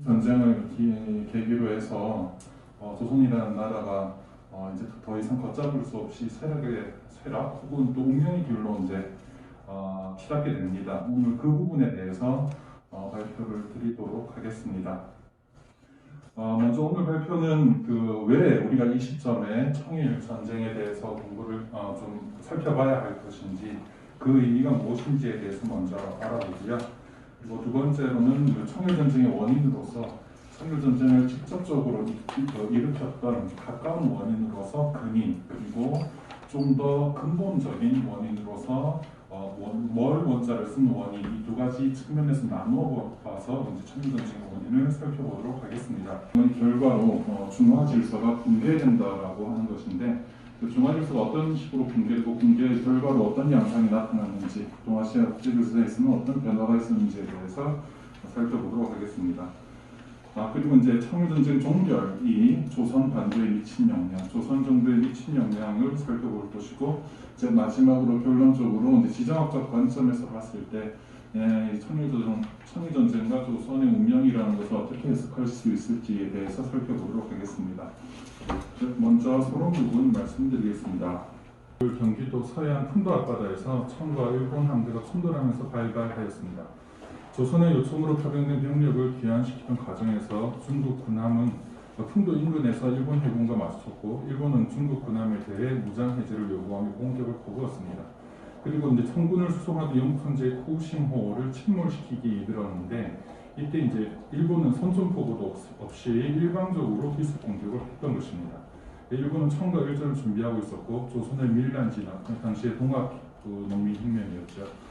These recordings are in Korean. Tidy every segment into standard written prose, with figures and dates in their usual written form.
전쟁을 계기로 해서 조선이라는 나라가 이제 더 이상 걷잡을 수 없이 쇠락 혹은 또 운명의 길로 이제 치닫게 됩니다. 오늘 그 부분에 대해서 발표를 드리도록 하겠습니다. 먼저 오늘 발표는 왜 우리가 이 시점에 청일 전쟁에 대해서 공부를 좀 살펴봐야 할 것인지, 그 의미가 무엇인지에 대해서 먼저 알아보고요. 그리고 두 번째로는 청일 전쟁의 원인으로서 청일 전쟁을 직접적으로 일으켰던 가까운 원인으로서 근인, 그리고 좀 더 근본적인 원인으로서 뭘 원자를 쓴 원인, 이 두 가지 측면에서 나누어 봐서 이제 청일 전쟁의 원인을 살펴보도록 하겠습니다. 이 결과로 중화 질서가 붕괴된다라고 하는 것인데, 그 중화 질서가 어떤 식으로 붕괴되고 붕괴의 결과로 어떤 양상이 나타났는지, 동아시아 국제 질서에서는 어떤 변화가 있었는지에 대해서 살펴보도록 하겠습니다. 그리고 이제 청일전쟁 종결이 조선 반도에 미친 영향, 조선 정부에 미친 영향을 살펴볼 것이고, 이제 마지막으로 결론적으로 이제 지정학적 관점에서 봤을 때 청일전쟁과 조선의 운명이라는 것을 어떻게 해석할 수 있을지에 대해서 살펴보도록 하겠습니다. 먼저 서론 부분 말씀드리겠습니다. 경기도 서해안 풍도 앞바다에서 청과 일본 함대가 충돌하면서 발발하였습니다. 조선의 요청으로 파병된 병력을 귀환시키는 과정에서 중국 군함은 풍도 인근에서 일본 해군과 마주쳤고, 일본은 중국 군함에 대해 무장 해제를 요구하며 공격을 거부했습니다. 그리고 이제 청군을 수송하던 영국 선제 코우싱호를 침몰시키기 이르렀는데, 이때 이제 일본은 선전포고도 없이 일방적으로 기습 공격을 했던 것입니다. 일본은 청과 일전을 준비하고 있었고, 조선의 밀란 진압, 당시의 동학 농민혁명이었죠.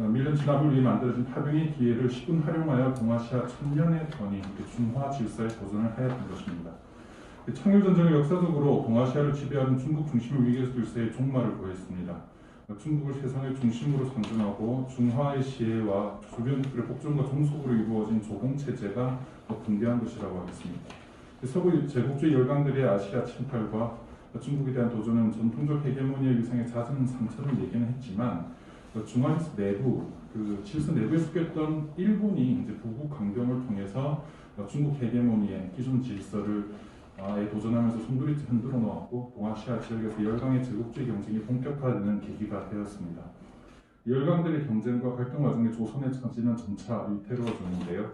밀란 진압을 위해 만들어진 파병의 기회를 십분 활용하여 동아시아 천년의 권위, 중화 질서에 도전을 하였던 것입니다. 청일전쟁은 역사적으로 동아시아를 지배하는 중국 중심의 위계 질서의 종말을 보였습니다. 중국을 세상의 중심으로 상징하고 중화의 시해와 주변국들의 복종과 종속으로 이루어진 조공체제가 붕괴한 것이라고 하겠습니다. 서구 제국주의 열강들의 아시아 침탈과 중국에 대한 도전은 전통적 헤게모니의 위상에 잦은 상처를 내기는 했지만, 중화 질서 내부, 질서 내부에 속했던 일본이 이제 부국 강경을 통해서 중국 헤게모니의 기존 질서를 도전하면서 송두리째 흔들어 놓았고, 동아시아 지역에서 열강의 제국주의 경쟁이 본격화되는 계기가 되었습니다. 열강들의 경쟁과 갈등 와중에 조선의 처지는 점차 위태로워졌는데요.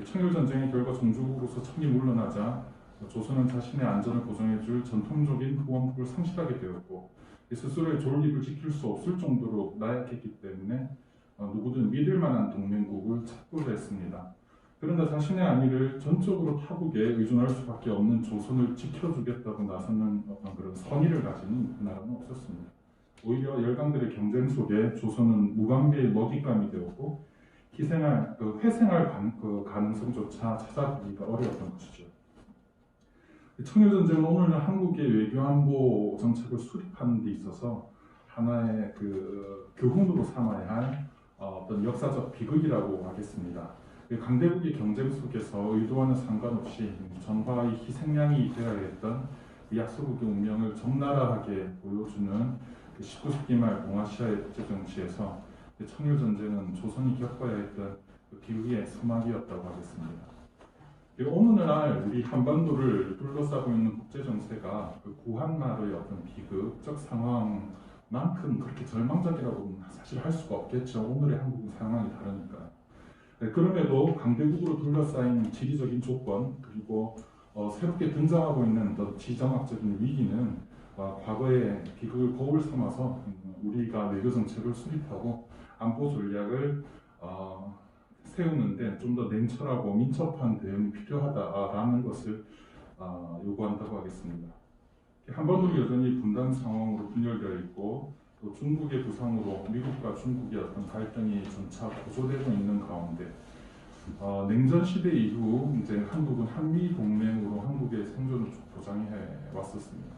청일전쟁의 결과 종주국으로서 청이 물러나자 조선은 자신의 안전을 보장해줄 전통적인 후원국을 상실하게 되었고, 스스로의 존립을 지킬 수 없을 정도로 나약했기 때문에 누구든 믿을 만한 동맹국을 찾고자 했습니다. 그러나 자신의 안위를 전적으로 타국에 의존할 수밖에 없는 조선을 지켜주겠다고 나서는 어떤 그런 선의를 가지는 나라는 없었습니다. 오히려 열강들의 경쟁 속에 조선은 무방비의 먹잇감이 되었고, 회생할 가능성조차 찾아보기가 어려웠던 것이죠. 청일전쟁은 오늘날 한국의 외교안보 정책을 수립하는 데 있어서 하나의 교훈으로 삼아야 할 어떤 역사적 비극이라고 하겠습니다. 강대국의 경쟁 속에서 의도와는 상관없이 전화의 희생양이 되어야 했던 약소국의 운명을 적나라하게 보여주는 19세기 말 동아시아의 국제정치에서 청일전쟁은 조선이 겪어야 했던 비극의 서막이었다고 하겠습니다. 오늘날 우리 한반도를 둘러싸고 있는 국제정세가 구한말의 어떤 비극적 상황만큼 그렇게 절망적이라고는 사실 할 수가 없겠죠. 오늘의 한국은 상황이 다르니까. 그럼에도 강대국으로 둘러싸인 지리적인 조건, 그리고 새롭게 등장하고 있는 지정학적인 위기는 과거의 비극을 거울 삼아서 우리가 외교 정책을 수립하고 안보 전략을 세우는데 좀 더 냉철하고 민첩한 대응이 필요하다라는 것을 요구한다고 하겠습니다. 한반도는 여전히 분단 상황으로 분열되어 있고, 또 중국의 부상으로 미국과 중국의 어떤 갈등이 점차 고조되고 있는 가운데, 냉전 시대 이후 이제 한국은 한미 동맹으로 한국의 생존을 보장해 왔었습니다.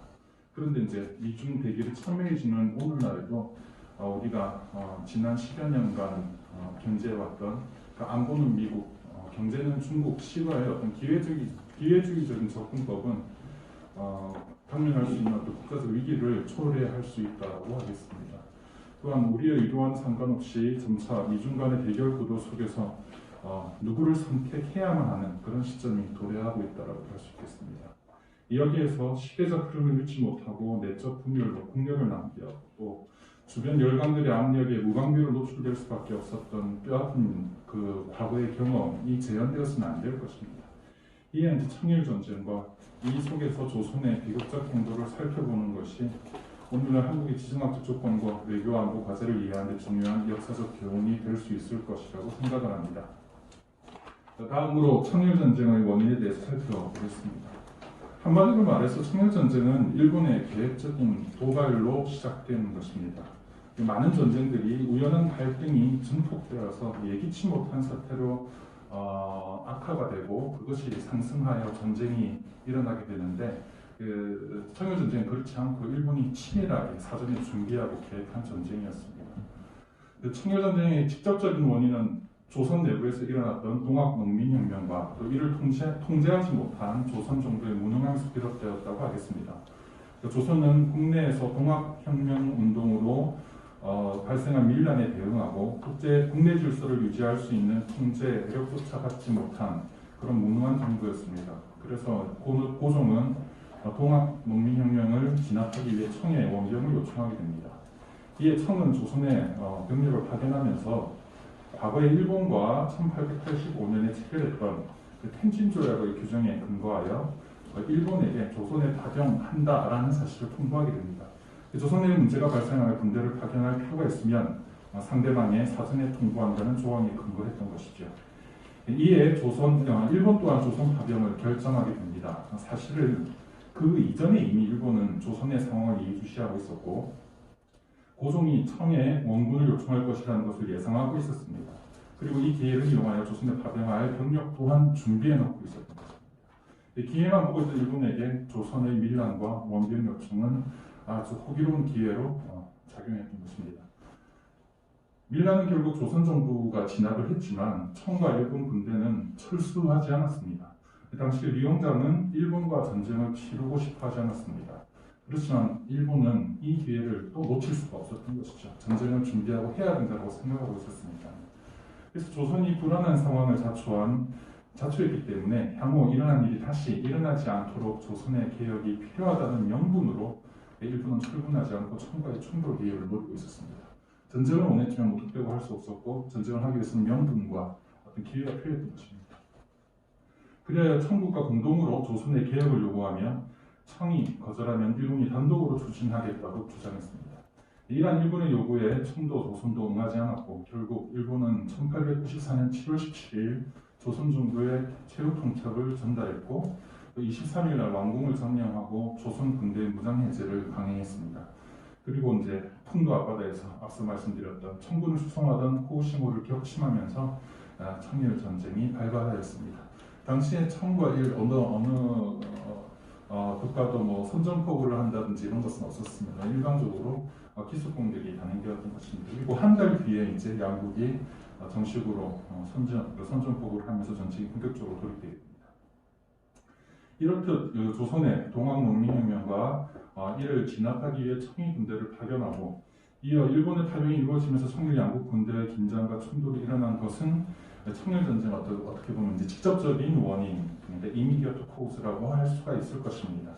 그런데 이제 미중 대결에 첨예해지는 오늘날에도 우리가 지난 10여 년간 견제해왔던 안보는 미국, 경제는 중국 시와의 어떤 기회주의적인 접근법은 당면할 수 있는 어떤 국가적 위기를 초래할 수 있다고 하겠습니다. 또한 우리의 의도와는 상관없이 점차 미중 간의 대결 구도 속에서 누구를 선택해야만 하는 그런 시점이 도래하고 있다고 할 수 있겠습니다. 여기에서 시대적 흐름을 잃지 못하고 내적 분열로 국력을 남기고 또 주변 열강들의 압력에 무방비로 노출될 수밖에 없었던 뼈아픈 그 과거의 경험이 재현되어서는 안 될 것입니다. 이에 이제 청일전쟁과 이 속에서 조선의 비극적 행보를 살펴보는 것이 오늘날 한국의 지정학적 조건과 외교 안보 과제를 이해하는 데 중요한 역사적 교훈이 될 수 있을 것이라고 생각을 합니다. 다음으로 청일전쟁의 원인에 대해서 살펴보겠습니다. 한마디로 말해서 청일전쟁은 일본의 계획적인 도발로 시작된 것입니다. 많은 전쟁들이 우연한 갈등이 증폭되어서 예기치 못한 사태로 악화가 되고 그것이 상승하여 전쟁이 일어나게 되는데 청일전쟁은 그렇지 않고 일본이 치밀하게 사전에 준비하고 계획한 전쟁이었습니다. 청일전쟁의 직접적인 원인은 조선 내부에서 일어났던 동학농민혁명과 또 이를 통제하지 못한 조선 정부의 무능함에서 비롯되었다고 하겠습니다. 조선은 국내에서 동학혁명 운동으로 발생한 밀란에 대응하고 국내 질서를 유지할 수 있는 통제력조차 갖지 못한 그런 무능한 정부였습니다. 그래서 고종은 동학농민혁명을 진압하기 위해 청에 원병을 요청하게 됩니다. 이에 청은 조선에 병력을 파견하면서 과거에 일본과 1885년에 체결했던 그 텐신조약의 규정에 근거하여 일본에게 조선에 파병한다라는 사실을 통보하게 됩니다. 조선에 문제가 발생하여 군대를 파견할 필요가 있으면 상대방의 사전에 통보한다는 조항에 근거했던 것이죠. 이에 일본 또한 조선 파병을 결정하게 됩니다. 사실은 그 이전에 이미 일본은 조선의 상황을 예의주시하고 있었고 고종이 청에 원군을 요청할 것이라는 것을 예상하고 있었습니다. 그리고 이 기회를 이용하여 조선에 파병할 병력 또한 준비해 놓고 있었던 것입니다. 기회만 보고 있던 일본에게 조선의 밀란과 원병 요청은 아주 호기로운 기회로 작용했던 것입니다. 밀란은 결국 조선 정부가 진압을 했지만 청과 일본 군대는 철수하지 않았습니다. 당시 리용장은 일본과 전쟁을 치르고 싶어 하지 않았습니다. 그렇지만 일본은 이 기회를 또 놓칠 수가 없었던 것이죠. 전쟁을 준비하고 해야 된다고 생각하고 있었습니다. 그래서 조선이 불안한 상황을 자초했기 때문에 향후 일어난 일이 다시 일어나지 않도록 조선의 개혁이 필요하다는 명분으로 일본은 철분하지 않고 청과의 충돌 기회를 노리고 있었습니다. 전쟁을 원했지만 무턱대고 할 수 없었고 전쟁을 하기 위해서는 명분과 어떤 기회가 필요했던 것입니다. 그래야 청국과 공동으로 조선의 개혁을 요구하며 청이 거절하면 일본이 단독으로 추진하겠다고 주장했습니다. 이러한 일본의 요구에 청도, 조선도 응하지 않았고 결국 일본은 1894년 7월 17일 조선 정부에 최후 통첩을 전달했고 23일 날 왕궁을 점령하고 조선 군대의 무장 해제를 강행했습니다. 그리고 이제 풍도 앞바다에서 앞서 말씀드렸던 청군을 수송하던 호우시모를 격침하면서 청일 전쟁이 발발하였습니다. 당시에 청과 어느 국가도 뭐 선전포고를 한다든지 이런 것은 없었습니다. 일방적으로 기습 공격이 단행되었던 것입니다. 그리고 한 달 뒤에 이제 양국이 정식으로 선전포고를 하면서 전쟁이 본격적으로 돌입되게 됩니다. 이렇듯 조선의 동학농민혁명과 이를 진압하기 위해 청이 군대를 파견하고 이어 일본의 파병이 이루어지면서 청일 양국 군대의 긴장과 충돌이 일어난 것은 청일전쟁 어떻게 보면 이제 직접적인 원인인데 이미디어트 코우스라고 할 수가 있을 것입니다.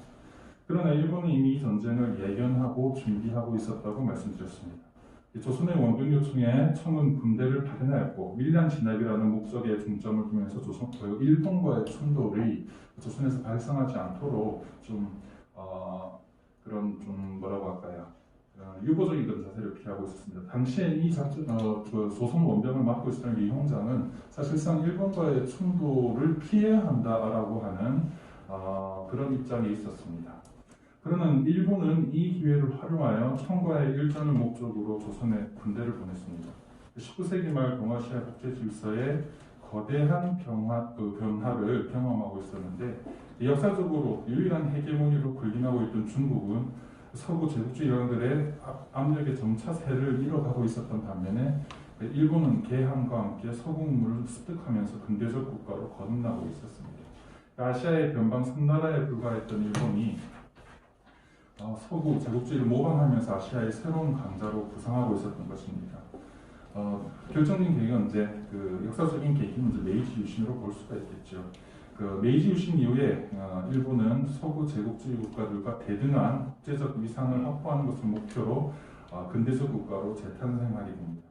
그러나 일본은 이미 이 전쟁을 예견하고 준비하고 있었다고 말씀드렸습니다. 조선의 원병 요청에 청은 군대를 파견하였고 밀란 진압이라는 목적에 중점을 두면서 일본과의 충돌이 조선에서 발생하지 않도록 유보적인 그런 자세를 피하고 있었습니다. 당시에 조선 원병을 맡고 있었던 리홍장은 사실상 일본과의 충돌을 피해야 한다라고 하는 그런 입장에 있었습니다. 그러나 일본은 이 기회를 활용하여 청과의 일전을 목적으로 조선에 군대를 보냈습니다. 19세기 말 동아시아 국제 질서에 거대한 변화를 경험하고 있었는데 역사적으로 유일한 헤게모니로 군림하고 있던 중국은 서구 제국주의 영들의 압력의 점차 세를 이뤄가고 있었던 반면에 일본은 개항과 함께 서국물을 습득하면서 근대적 국가로 거듭나고 있었습니다. 아시아의 변방 섬나라에 불과했던 일본이 서구 제국주의를 모방하면서 아시아의 새로운 강자로 부상하고 있었던 것입니다. 결정적인 계기가 이제 그 역사적인 계기는 이제 메이지 유신으로 볼 수가 있겠죠. 그 메이지 유신 이후에 일본은 서구 제국주의 국가들과 대등한 국제적 위상을 확보하는 것을 목표로 근대적 국가로 재탄생하게 됩니다.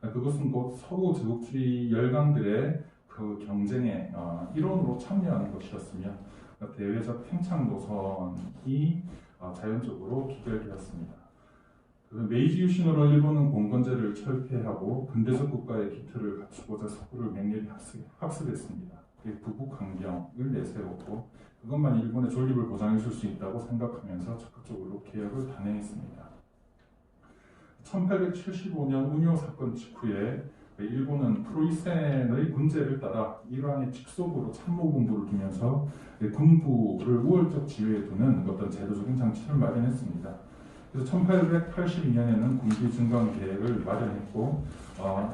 그것은 곧 서구 제국주의 열강들의 그 경쟁에 일원으로 참여하는 것이었으며 대외적 팽창 노선이 자연적으로 기결되었습니다. 메이지 유신으로 일본은 공건제를 철폐하고 근대적 국가의 기틀을 갖추고자 서구를 맹렬히 학습했습니다. 부국 강경을 내세웠고 그것만 일본의 존립을 보장해 줄 수 있다고 생각하면서 적극적으로 개혁을 단행했습니다. 1875년 운요 사건 직후에 일본은 프로이센의 문제를 따라 일왕의 직속으로 참모본부를 두면서 군부를 우월적 지위에 두는 어떤 제도적인 장치를 마련했습니다. 그래서 1882년에는 군비 증강 계획을 마련했고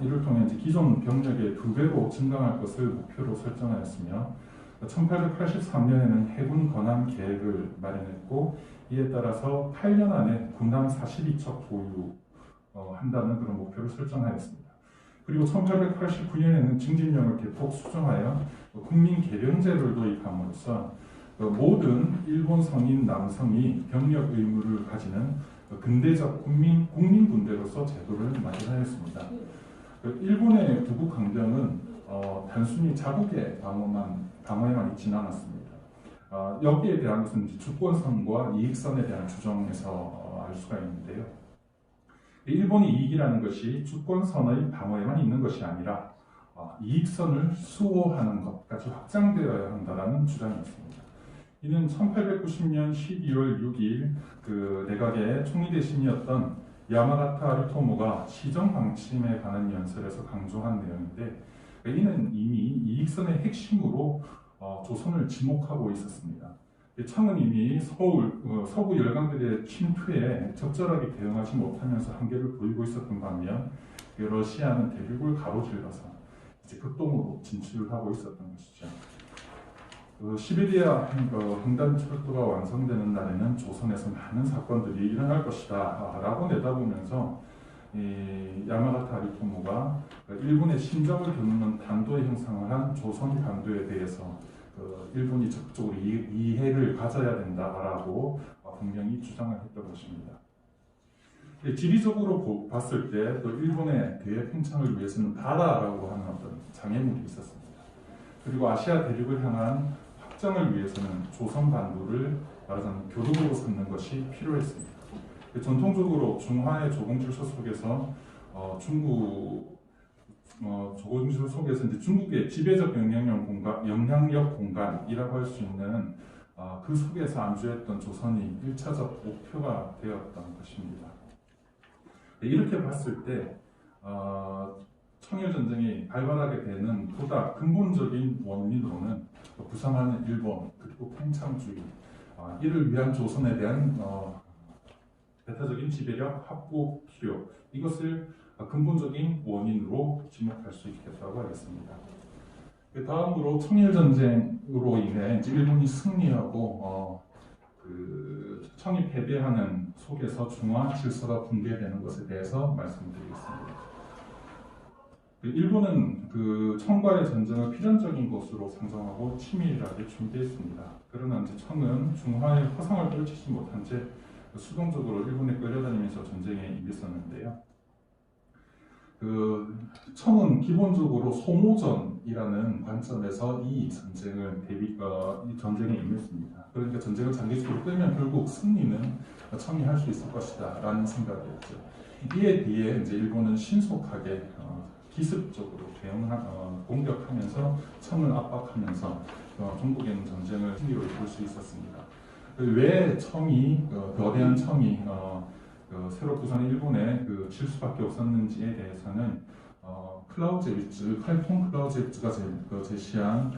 이를 통해 이제 기존 병력의 2배로 증강할 것을 목표로 설정하였으며 1883년에는 해군 건함 계획을 마련했고 이에 따라서 8년 안에 군함 42척 보유한다는 그런 목표를 설정하였습니다. 그리고 1889년에는 징집령을 대폭 수정하여 국민 계병제를 도입함으로써 모든 일본 성인 남성이 병력 의무를 가지는 근대적 국민군대로서 제도를 마련하였습니다. 일본의 부국 강병은 단순히 자국의 방어에만 있지는 않았습니다. 여기에 대한 것은 주권선과 이익선에 대한 주정에서 알 수가 있는데요. 일본의 이익이라는 것이 주권선의 방어에만 있는 것이 아니라 이익선을 수호하는 것까지 확장되어야 한다는 주장이었습니다. 이는 1890년 12월 6일 그 내각의 총리 대신이었던 야마가타 아리토모가 시정 방침에 관한 연설에서 강조한 내용인데 이는 이미 이익선의 핵심으로 조선을 지목하고 있었습니다. 청은 이미 서구 열강들의 침투에 적절하게 대응하지 못하면서 한계를 보이고 있었던 반면 러시아는 대륙을 가로질러서 이제 극동으로 진출을 하고 있었던 것이죠. 시베리아 횡단철도가 완성되는 날에는 조선에서 많은 사건들이 일어날 것이다 라고 내다보면서 야마가타 아리토모가 일본의 심정을 겨누는 단도의 형상을 한 조선 반도에 대해서 일본이 적극적으로 이해를 가져야 된다라고 분명히 주장을 했던 것입니다. 지리적으로 봤을 때 또 일본의 대외 팽창을 위해서는 바다라고 하는 어떤 장애물이 있었습니다. 그리고 아시아 대륙을 향한 확장을 위해서는 조선 반도를 말하자면 교두보로 삼는 것이 필요했습니다. 전통적으로 중화의 조공질서 속에서 조공질서 속에서 이제 중국의 지배적 영향력 공간이라고 할 수 있는 그 속에서 안주했던 조선이 1차적 목표가 되었던 것입니다. 이렇게 봤을 때 청일전쟁이 발발하게 되는 보다 근본적인 원인으로는 부상하는 일본 그리고 팽창주의 이를 위한 조선에 대한 배타적인 지배력 확보 필요 이것을 근본적인 원인으로 지목할 수 있겠다고 하겠습니다. 다음으로 청일전쟁으로 인해 이제 일본이 승리하고 청이 패배하는 속에서 중화 질서가 붕괴되는 것에 대해서 말씀드리겠습니다. 일본은 청과의 전쟁을 필연적인 것으로 상정하고 치밀하게 준비했습니다. 그러나 이제 청은 중화의 화성을 떨치지 못한 채 수동적으로 일본에 끌려다니면서 전쟁에 임했었는데요. 청은 기본적으로 소모전이라는 관점에서 이 전쟁에 임했습니다. 그러니까 전쟁을 장기적으로 끌면 결국 승리는 청이 할 수 있을 것이다라는 생각이었죠. 이에 비해 이제 일본은 신속하게 기습적으로 공격하면서 청을 압박하면서 중국에는 전쟁을 승리로 이끌 수 있었습니다. 왜 거대한 청이 새로 부산의 일본에 질 수밖에 없었는지에 대해서는 칼폰 클라우제위츠가 제시한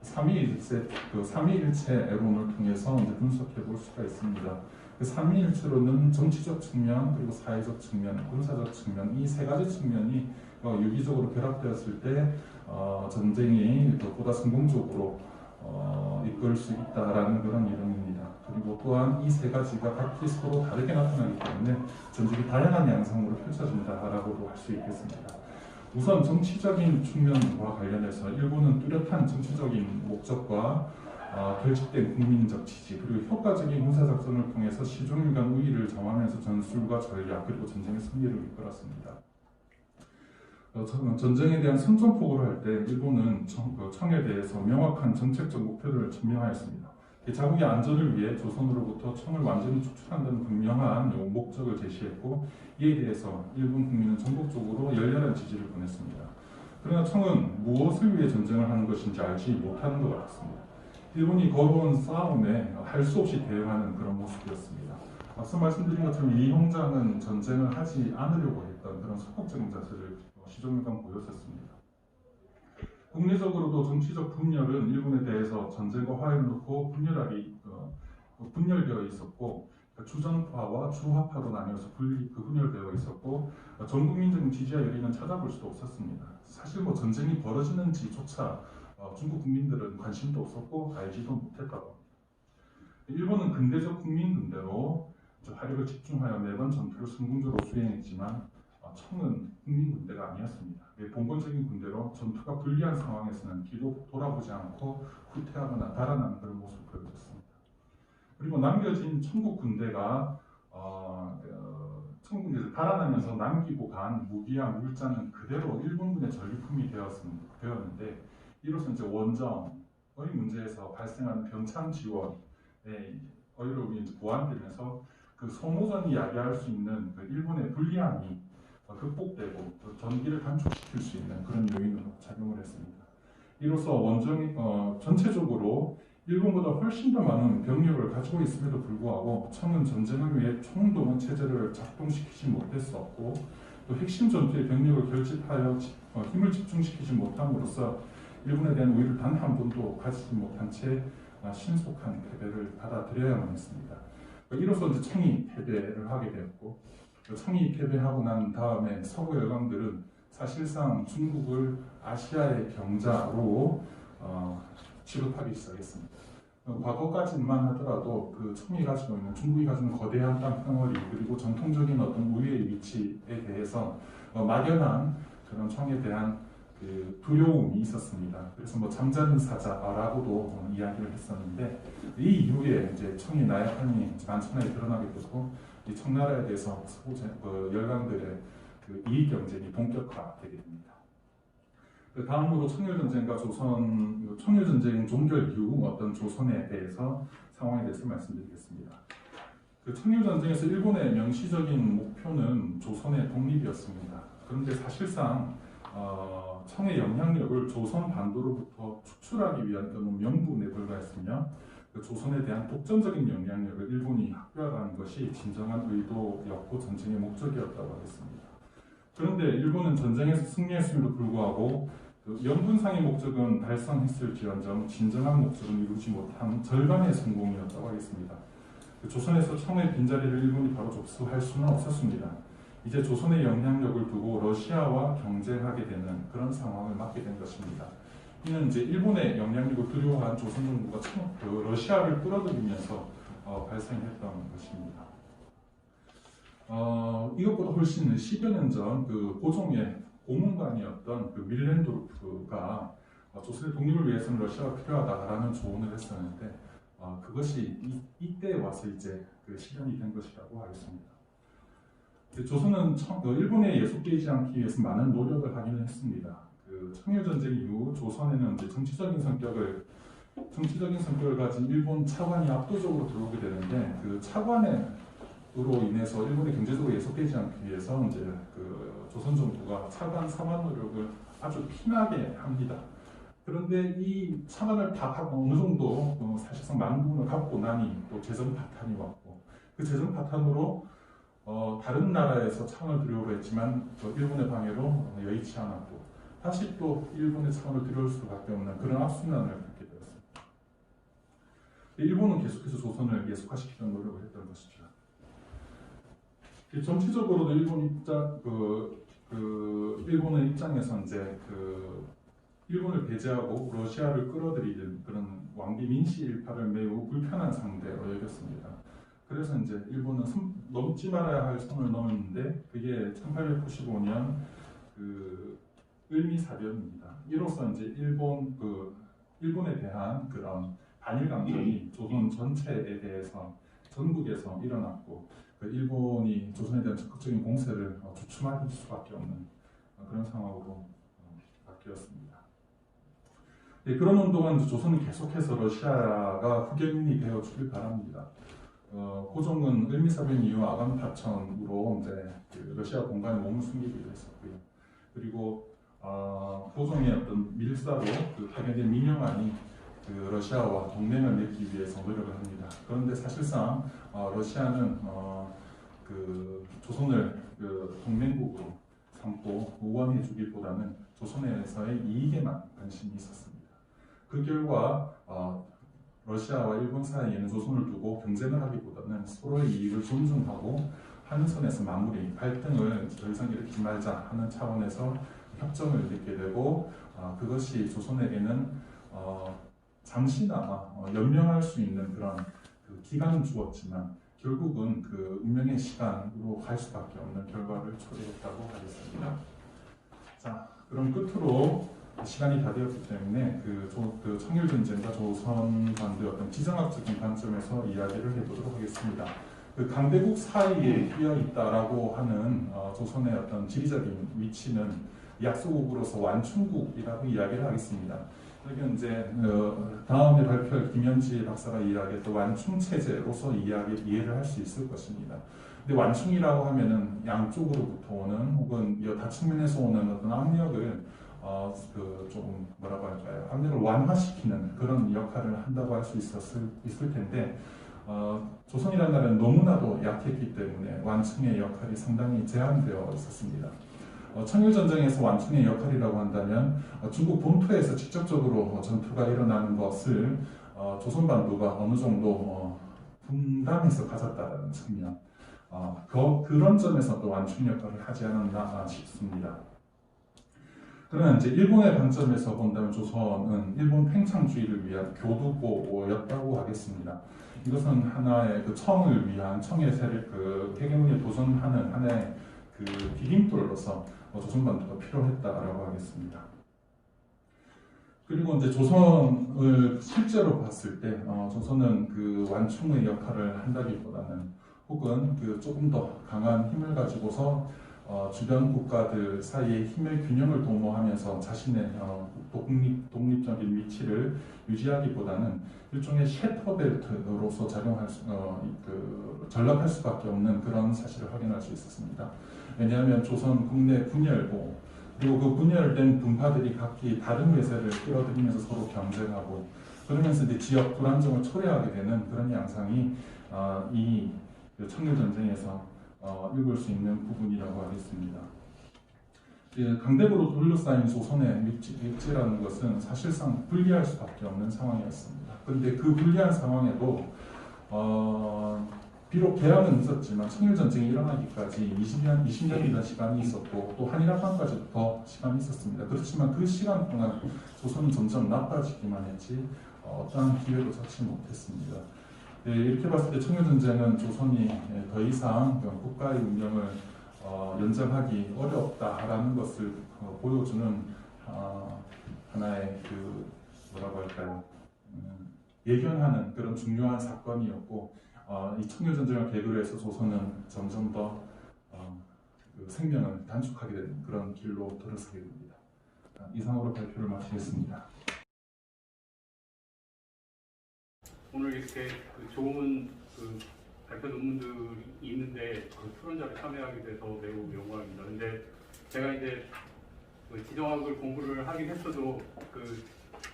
삼위일체 애론을 통해서 이제 분석해 볼 수가 있습니다. 삼위일체로는 정치적 측면, 그리고 사회적 측면, 군사적 측면 이 세 가지 측면이 유기적으로 결합되었을 때 전쟁이 보다 성공적으로 이끌 수 있다라는 그런 이론입니다. 그리고 또한 이 세 가지가 각기 서로 다르게 나타나기 때문에 전적이 다양한 양상으로 펼쳐진다라고도 할 수 있겠습니다. 우선 정치적인 측면과 관련해서 일본은 뚜렷한 정치적인 목적과 결집된 국민적 지지 그리고 효과적인 군사작전을 통해서 시종일 간 우위를 점하면서 전술과 전략 그리고 전쟁의 승리를 이끌었습니다. 전쟁에 대한 선전포고를 할 때 일본은 청에 대해서 명확한 정책적 목표를 증명하였습니다. 자국의 안전을 위해 조선으로부터 청을 완전히 축출한다는 분명한 목적을 제시했고 이에 대해서 일본 국민은 전국적으로 열렬한 지지를 보냈습니다. 그러나 청은 무엇을 위해 전쟁을 하는 것인지 알지 못하는 것 같습니다. 일본이 걸어온 싸움에 할 수 없이 대응하는 그런 모습이었습니다. 앞서 말씀드린 것처럼 이 형장은 전쟁을 하지 않으려고 했던 그런 소극적인 자세를 시종일관 보였었습니다. 국내적으로도 정치적 분열은 일본에 대해서 전쟁과 화해를 놓고 분열되어 있었고 주전파와 주화파로 나뉘어서 분열되어 있었고 전국민적인 지지와 열의는 찾아볼 수도 없었습니다. 사실 전쟁이 벌어지는지조차 중국 국민들은 관심도 없었고 알지도 못했다고 합니다. 일본은 근대적 국민군대로 화력을 집중하여 매번 전투를 성공적으로 수행했지만 청은 국민군대가 아니었습니다. 봉건적인 군대로 전투가 불리한 상황에서는 뒤도 돌아보지 않고 후퇴하거나 달아나는 그런 모습을 보여줬습니다. 그리고 남겨진 청국 군대가 청국에서 달아나면서 남기고 간 무기와 물자는 그대로 일본군의 전리품이 되었는데 이로써 이제 원정의 문제에서 발생하는 병참 지원의 어려움이 보완되면서 그 소모전이 야기할 수 있는 그 일본의 불리함이 극복되고 전기를 단축시킬 수 있는 그런 요인으로 작용을 했습니다. 이로써 원정이 전체적으로 일본보다 훨씬 더 많은 병력을 가지고 있음에도 불구하고 청은 전쟁을 위해 총동원 체제를 작동시키지 못했었고 또 핵심 전투의 병력을 결집하여 힘을 집중시키지 못함으로써 일본에 대한 우위를 단 한 번도 가지지 못한 채 신속한 패배를 받아들여야만 했습니다. 이로써 이제 청이 패배를 하게 되었고 청이 패배하고 난 다음에 서구 열강들은 사실상 중국을 아시아의 병자로 취급하기 시작했습니다. 과거까지만 하더라도 그 청이 가지고 있는 중국이 가지고 있는 거대한 땅덩어리 그리고 전통적인 어떤 우위의 위치에 대해서 막연한 그런 청에 대한 그 두려움이 있었습니다. 그래서 잠자는 사자라고도 이야기를 했었는데 이 이후에 이제 청이 나약함이 만천하에 드러나게 되고 이 청나라에 대해서 열강들의 그 이익 경쟁이 본격화되게 됩니다. 다음으로 청일전쟁과 청일전쟁 종결 이후 어떤 조선에 대해서 상황에 대해서 말씀드리겠습니다. 그 청일전쟁에서 일본의 명시적인 목표는 조선의 독립이었습니다. 그런데 사실상 청의 영향력을 조선 반도로부터 추출하기 위한 명분에 불과했으며 그 조선에 대한 독점적인 영향력을 일본이 확보하는 것이 진정한 의도였고 전쟁의 목적이었다고 하겠습니다. 그런데 일본은 전쟁에서 승리했음에도 불구하고 그 명분상의 목적은 달성했을지언정 진정한 목적은 이루지 못한 절반의 성공이었다고 하겠습니다. 그 조선에서 청의 빈자리를 일본이 바로 접수할 수는 없었습니다. 이제 조선의 영향력을 두고 러시아와 경쟁하게 되는 그런 상황을 맞게 된 것입니다. 이는 이제 일본의 영향력을 두려워한 조선 정부가 러시아를 끌어들이면서 발생했던 것입니다. 이것보다 훨씬 10여 년 전 그 고종의 고문관이었던 그 밀렌도르프가 조선의 독립을 위해서는 러시아가 필요하다라는 조언을 했었는데 그것이 이때 와서 이제 그 실현이 된 것이라고 하겠습니다. 조선은 일본에 예속되지 않기 위해서 많은 노력을 하기는 했습니다. 그 청일전쟁 이후 조선에는 이제 정치적인 성격을 가진 일본 차관이 압도적으로 들어오게 되는데 그 차관으로 인해서 일본이 경제적으로 예속되지 않기 위해서 이제 그 조선 정부가 차관 상환 노력을 아주 피나게 합니다. 그런데 이 차관을 다 하고 어느 정도 사실상 많은 부분을 갚고 나니 또 재정 파탄이 왔고 그 재정 파탄으로 다른 나라에서 차원을 들여오려 했지만 일본의 방해로 여의치 않았고 다시 또 일본의 차원을 들여올 수밖에 없는 그런 악순환을 겪게 되었습니다. 일본은 계속해서 조선을 예속화시키려는 노력을 했던 것이죠. 정치적으로도 일본의 입장에서 이제 일본을 배제하고 러시아를 끌어들이는 그런 왕비 민씨 일파를 매우 불편한 상대로 여겼습니다. 그래서 이제 일본은 넘지 말아야 할 선을 넘었는데 그게 1895년 그 을미사변입니다. 이로써 이제 일본에 대한 그런 반일 감정이 조선 전체에 대해서 전국에서 일어났고 그 일본이 조선에 대한 적극적인 공세를 주춤할 수밖에 없는 그런 상황으로 바뀌었습니다. 네, 그런 운동은 조선은 계속해서 러시아가 후견인이 되어주길 바랍니다. 고종은 을미사변 이후 아간타천으로 이제 그 러시아 공간에 몸을 숨기기도 했었고요. 그리고 고종의 어떤 밀사로 파견된 민영안이 그 러시아와 동맹을 맺기 위해서 노력을 합니다. 그런데 사실상 러시아는 그 조선을 그 동맹국으로 삼고 우원해주기보다는 조선에서의 이익에만 관심이 있었습니다. 그 결과 러시아와 일본 사이에는 조선을 두고 경쟁을 하기보다는 서로의 이익을 존중하고 한 선에서 마무리, 갈등을 더 이상 일으키지 말자 하는 차원에서 협정을 맺게 되고 그것이 조선에게는 잠시나마 연명할 수 있는 그런 그 기간은 주었지만 결국은 그 운명의 시간으로 갈 수밖에 없는 결과를 초래했다고 하겠습니다. 자, 그럼 끝으로 시간이 다 되었기 때문에 그 청일전쟁과 조선반도의 어떤 지정학적인 관점에서 이야기를 해보도록 하겠습니다. 그 강대국 사이에 끼어 있다라고 하는 조선의 어떤 지리적인 위치는 약소국으로서 완충국이라고 이야기를 하겠습니다. 그러니까 이제 다음에 발표할 김현지 박사가 이야기했던 완충체제로서 이해를 할 수 있을 것입니다. 근데 완충이라고 하면은 양쪽으로부터 오는 혹은 다측면에서 오는 어떤 압력을 조금 뭐라고 할까요? 압력을 완화시키는 그런 역할을 한다고 할 수 있을 텐데 조선이라는 나라는 너무나도 약했기 때문에 완충의 역할이 상당히 제한되어 있었습니다. 청일전쟁에서 완충의 역할이라고 한다면 중국 본토에서 직접적으로 전투가 일어나는 것을 조선반도가 어느 정도 분담해서 가졌다는 측면 그런 점에서 또 완충 역할을 하지 않았나 싶습니다. 그러나 이제 일본의 관점에서 본다면 조선은 일본 팽창주의를 위한 교두보였다고 하겠습니다. 이것은 하나의 그 청을 위한 청의 세력 그 해경에 도전하는 하나의 그 디딤돌로서 조선반도가 필요했다라고 하겠습니다. 그리고 이제 조선을 실제로 봤을 때 조선은 그 완충의 역할을 한다기보다는 혹은 그 조금 더 강한 힘을 가지고서 주변 국가들 사이의 힘의 균형을 도모하면서 자신의 독립적인 위치를 유지하기보다는 일종의 셰터벨트로서 전락할 수밖에 없는 그런 사실을 확인할 수 있었습니다. 왜냐하면 조선 국내 분열고 그리고 그 분열된 분파들이 각기 다른 외세를 끌어들이면서 서로 경쟁하고 그러면서 이제 지역 불안정을 초래하게 되는 그런 양상이 이 청일전쟁에서 읽을 수 있는 부분이라고 하겠습니다. 강대국으로 둘러싸인 조선의 위치라는 것은 사실상 불리할 수밖에 없는 상황이었습니다. 그런데 그 불리한 상황에도 비록 개헌은 있었지만 청일전쟁이 일어나기까지 20년이나 시간이 있었고 또 한일합방까지도 더 시간이 있었습니다. 그렇지만 그 시간 동안 조선은 점점 나빠지기만 했지 어떠한 기회도 찾지 못했습니다. 이렇게 봤을 때 청일전쟁은 조선이 더 이상 국가의 운명을 연장하기 어렵다라는 것을 보여주는 하나의 뭐라고 할까요? 예견하는 그런 중요한 사건이었고 이 청일전쟁을 계기로 해서 조선은 점점 더 생명을 단축하게 되는 그런 길로 들어서게 됩니다. 이상으로 발표를 마치겠습니다. 오늘 이렇게 좋은 발표 논문들이 있는데 토론자를 참여하게 돼서 매우 영광입니다. 근데 제가 이제 지정학을 공부를 하긴 했어도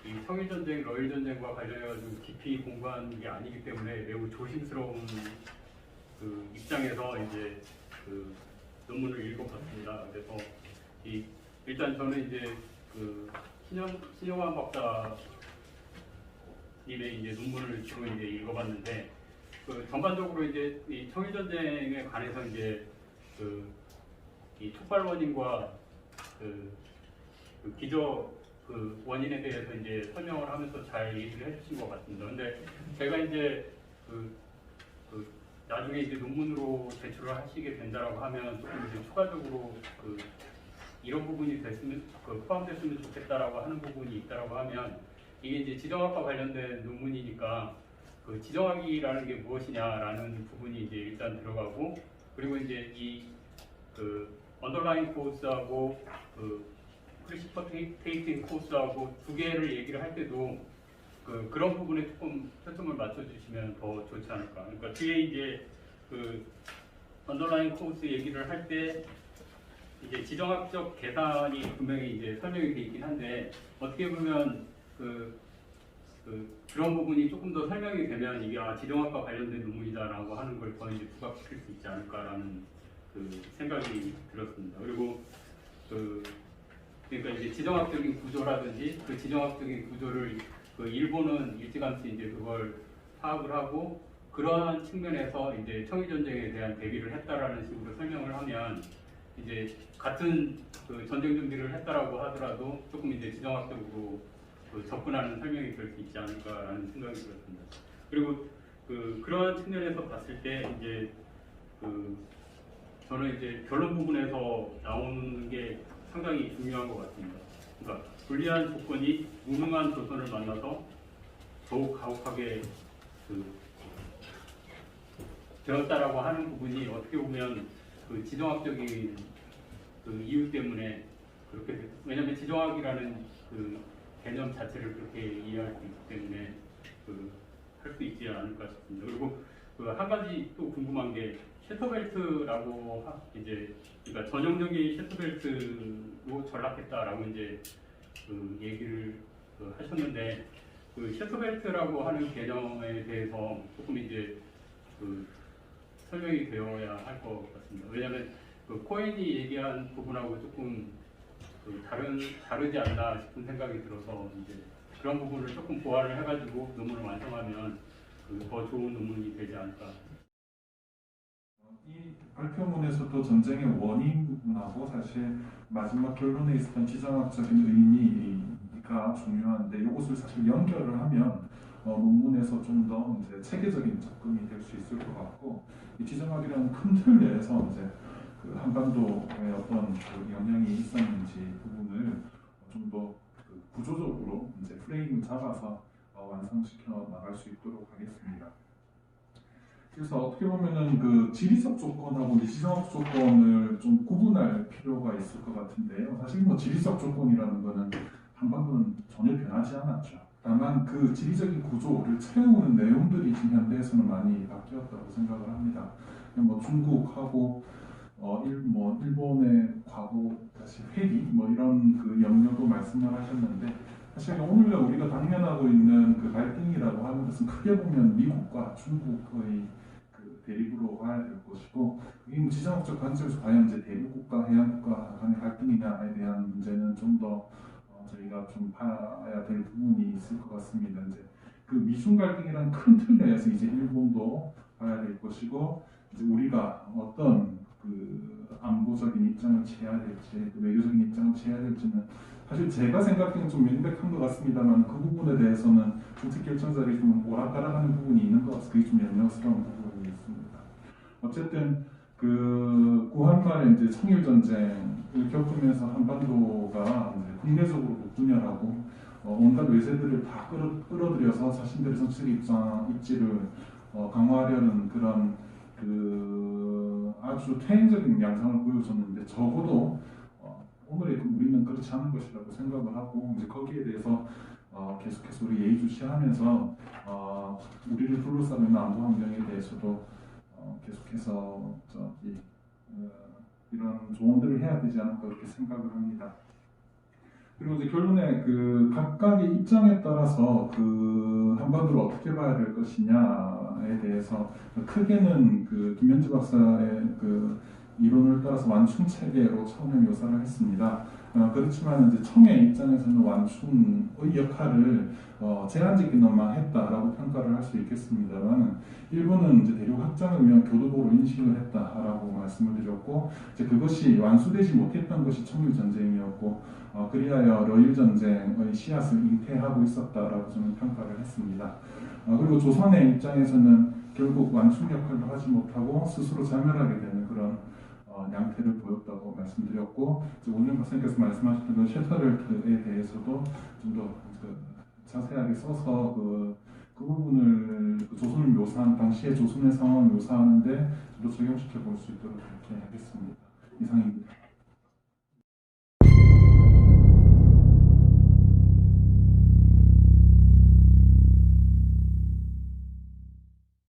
이 청일전쟁, 러일전쟁과 관련해가지고 깊이 공부한 게 아니기 때문에 매우 조심스러운 입장에서 이제 논문을 읽어봤습니다. 그래서 일단 저는 이제 신영환 박사 님의 이제 논문을 주로 이제 읽어봤는데 전반적으로 이제 이 청일전쟁에 관해서 이제 이 촉발원인과 기저 그 원인에 대해서 이제 설명을 하면서 잘 얘기를 해주신 것 같습니다. 근데 제가 이제 그 나중에 이제 논문으로 제출을 하시게 된다라고 하면 조금 이제 추가적으로 이런 부분이 됐으면 포함됐으면 좋겠다라고 하는 부분이 있다라고 하면 이게 이제 지정학과 관련된 논문이니까 그 지정학이라는 게 무엇이냐라는 부분이 이제 일단 들어가고 그리고 이제 그 언더라인 코스하고 그 프리시퍼테이팅 코스하고 두 개를 얘기를 할 때도 그런 부분에 조금 초점을 맞춰주시면 더 좋지 않을까. 그러니까 뒤에 이제 그 언더라인 코스 얘기를 할 때 이제 지정학적 계산이 분명히 이제 설명이 돼 있긴 한데 어떻게 보면 그런 부분이 조금 더 설명이 되면 이게 지정학과 관련된 논문이다라고 하는 걸 더 이제 부각시킬 수 있지 않을까라는 생각이 들었습니다. 그리고 그러니까 이제 지정학적인 구조라든지 그 지정학적인 구조를 일본은 일찌감치 이제 그걸 파악을 하고 그러한 측면에서 이제 청일 전쟁에 대한 대비를 했다라는 식으로 설명을 하면 이제 같은 전쟁 준비를 했다라고 하더라도 조금 이제 지정학적으로 접근하는 설명이 될 수 있지 않을까라는 생각이 들었습니다. 그리고 그러한 측면에서 봤을 때 이제 저는 이제 결론 부분에서 나오는 게 상당히 중요한 것 같습니다. 그러니까 불리한 조건이 무능한 조선을 만나서 더욱 가혹하게 되었다라고 하는 부분이 어떻게 보면 지정학적인 이유 때문에 그렇게 왜냐하면 지정학이라는 개념 자체를 그렇게 이해할 수 있기 때문에 할 수 있지 않을까 싶습니다. 그리고 한 가지 또 궁금한 게 셰터벨트라고 이제 그러니까 전형적인 셰터벨트로 전락했다라고 이제 얘기를 하셨는데 셰터벨트라고 하는 개념에 대해서 조금 이제 설명이 되어야 할 것 같습니다. 왜냐하면 코엔이 얘기한 부분하고 조금 다르지 않나 싶은 생각이 들어서 이제 그런 부분을 조금 보완을 해가지고 논문을 완성하면 더 좋은 논문이 되지 않을까. 이 발표문에서도 전쟁의 원인 부분하고 사실 마지막 결론에 있었던 지정학적인 의미가 중요한데 이것을 사실 연결을 하면 논문에서 좀 더 이제 체계적인 접근이 될 수 있을 것 같고 이 지정학이라는 큰 틀 내에서 이제 한반도에 어떤 영향이 있었는지 부분을 좀 더 구조적으로 이제 프레임을 잡아서 완성시켜 나갈 수 있도록 하겠습니다. 그래서 어떻게 보면은 지리적 조건하고 지정학 조건을 좀 구분할 필요가 있을 것 같은데요. 사실 지리적 조건이라는 거는 한반도는 전혀 변하지 않았죠. 다만 지리적인 구조를 채우는 내용들이 지금 현대에서는 많이 바뀌었다고 생각을 합니다. 중국하고 일본의 과거 다시 회귀 이런 영역도 말씀을 하셨는데 사실 오늘날 우리가 당면하고 있는 갈등이라고 하는 것은 크게 보면 미국과 중국의 대립으로 봐야 될 것이고 이 지정학적 관점에서 과연 이제 대륙국가, 해양국가 간의 갈등이냐에 대한 문제는 좀 더 저희가 좀 봐야 될 부분이 있을 것 같습니다. 이제 미중 갈등이라는 큰 틀 내에서 이제 일본도 봐야 될 것이고 이제 우리가 어떤 안보적인 입장을 취해야 될지 외교적인 입장을 취해야 될지는 사실 제가 생각하기엔 좀 명백한 것 같습니다만 그 부분에 대해서는 정책 결정자들이 좀 오락가락하는 부분이 있는 것 같아서 그게 좀 염려스러운 부분이 있습니다. 어쨌든 구한 말에 이제 청일 전쟁을 겪으면서 한반도가 이제 국내적으로도 분열하고 온갖 외세들을 다 끌어들여서 자신들의 정책 입지를 강화하려는 그런 아주 퇴행적인 양상을 보여줬는데 적어도 오늘의 우리는 그렇지 않은 것이라고 생각을 하고 이제 거기에 대해서 계속해서 우리 예의주시하면서 우리를 둘러싸는 안보 환경에 대해서도 계속해서 이런 조언들을 해야 되지 않을까 그렇게 생각을 합니다. 그리고 이제 결론에 각각의 입장에 따라서 한반도를 어떻게 봐야 될 것이냐에 대해서 크게는 김현지 박사의 이론을 따라서 완충 체계로 처음에 묘사를 했습니다. 그렇지만 이제 청의 입장에서는 완충의 역할을 제한적인것만 했다라고 평가를 할 수 있겠습니다만 일부는 이제 대륙 확장을 위한 교두보로 인식을 했다라고 말씀을 드렸고 이제 그것이 완수되지 못했던 것이 청일 전쟁이었고 그리하여 러일 전쟁의 씨앗을 잉태하고 있었다라고 저는 평가를 했습니다. 그리고 조선의 입장에서는 결국 완충 역할도 하지 못하고 스스로 자멸하게 되는 그런 양태를 보였다고 말씀드렸고 오늘 박사님께서 말씀하셨던 그 셰터렐트에 대해서도 좀 더 자세하게 써서 그 부분을 조선을 묘사한 당시의 조선의 상황을 묘사하는데 좀 더 적용시켜 볼 수 있도록 그렇게 하겠습니다. 이상입니다.